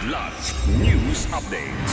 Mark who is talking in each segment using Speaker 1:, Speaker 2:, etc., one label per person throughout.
Speaker 1: Kidlat News Updates.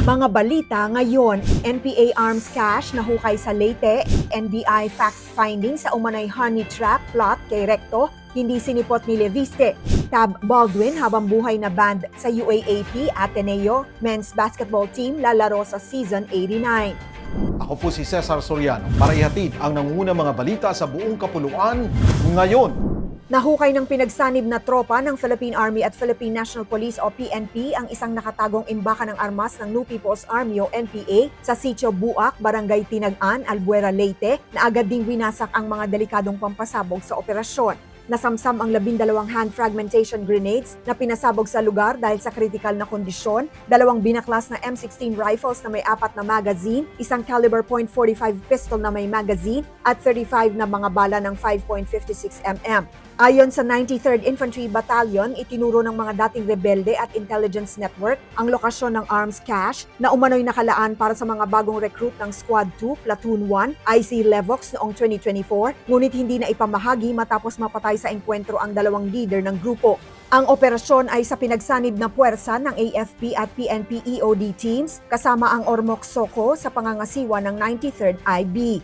Speaker 2: Mga balita ngayon, NPA arms cache nahukay sa Leyte, NBI fact-finding sa umanay honey trap plot kay Recto, hindi sinipot ni Leviste. Tab Baldwin habang buhay na band sa UAAP Ateneo men's basketball team lalaro sa season 89.
Speaker 3: Ako po si Cesar Soriano para ihatid ang nangungunang mga balita sa buong kapuluan ngayon.
Speaker 2: Nahukay ng pinagsanib na tropa ng Philippine Army at Philippine National Police o PNP ang isang nakatagong imbakan ng armas ng New People's Army o NPA sa Sitio Buak, Barangay Tinag-an, Albuera, Leyte na agad ding winasak ang mga delikadong pampasabog sa operasyon. Nasamsam ang 12 hand fragmentation grenades na pinasabog sa lugar dahil sa kritikal na kondisyon, 2 binaklas na M16 rifles na may 4 na magazine, isang caliber .45 pistol na may magazine at 35 na mga bala ng 5.56 mm. Ayon sa 93rd Infantry Battalion, itinuro ng mga dating rebelde at intelligence network ang lokasyon ng arms cache na umano'y nakalaan para sa mga bagong recruit ng Squad 2, Platoon 1, IC Levox noong 2024, ngunit hindi na ipamahagi matapos mapatay sa engkwentro ang 2 leader ng grupo. Ang operasyon ay sa pinagsanib na puwersa ng AFP at PNP EOD teams kasama ang Ormoc Soco sa pangangasiwa ng 93rd IB.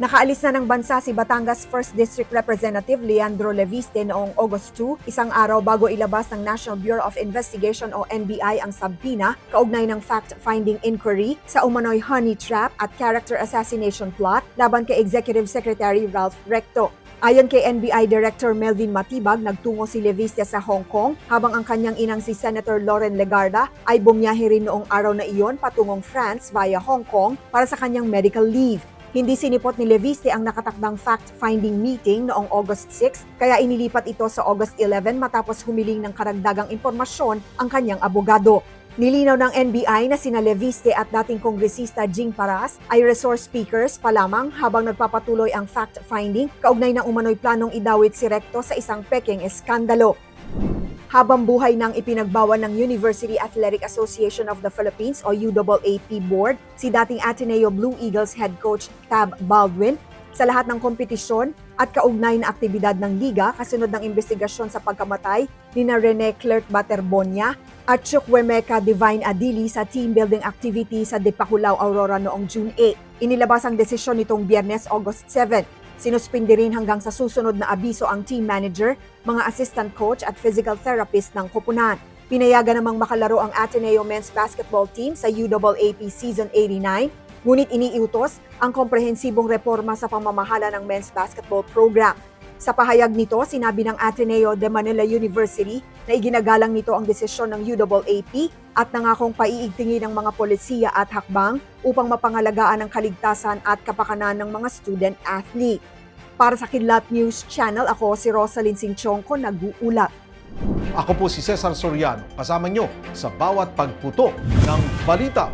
Speaker 2: Nakaalis na ng bansa si Batangas 1st District Representative Leandro Leviste noong August 2, isang araw bago ilabas ng National Bureau of Investigation o NBI ang subpoena kaugnay ng fact-finding inquiry sa umano'y honey trap at character assassination plot laban kay Executive Secretary Ralph Recto. Ayon kay NBI Director Melvin Matibag, nagtungo si Leviste sa Hong Kong habang ang kanyang inang si Senator Loren Legarda ay bumiyahe rin noong araw na iyon patungong France via Hong Kong para sa kanyang medical leave. Hindi sinipot ni Leviste ang nakatakdang fact-finding meeting noong August 6, kaya inilipat ito sa August 11 matapos humiling ng karagdagang impormasyon ang kanyang abogado. Nilinaw ng NBI na sina Leviste at dating kongresista Jing Paras ay resource speakers pa lamang habang nagpapatuloy ang fact-finding kaugnay ng umano'y planong idawit si Recto sa isang peking eskandalo. Habang buhay nang ipinagbawal ng University Athletic Association of the Philippines o UAAP Board si dating Ateneo Blue Eagles head coach Tab Baldwin sa lahat ng kompetisyon at kaugnay na aktibidad ng liga kasunod ng investigasyon sa pagkamatay ni Rene Clerc Baterbonia at Chukwemeka Divine Adili sa team building activity sa Dipahulao, Aurora noong June 8. Inilabas ang desisyon nitong Biyernes, August 7. Sinuspindi rin hanggang sa susunod na abiso ang team manager, mga assistant coach at physical therapist ng koponan. Pinayagan namang makalaro ang Ateneo men's basketball team sa UAAP Season 89, ngunit iniutos ang komprehensibong reforma sa pamamahala ng men's basketball program. Sa pahayag nito, sinabi ng Ateneo de Manila University na iginagalang nito ang desisyon ng UAAP at nangakong paiigtingin ng mga polisiya at hakbang upang mapangalagaan ang kaligtasan at kapakanan ng mga student-athlete. Para sa Kidlat News Channel, ako si Rosalyn Sinchonco, nag-uulat.
Speaker 3: Ako po si Cesar Soriano, kasama nyo sa bawat pagputo ng balita.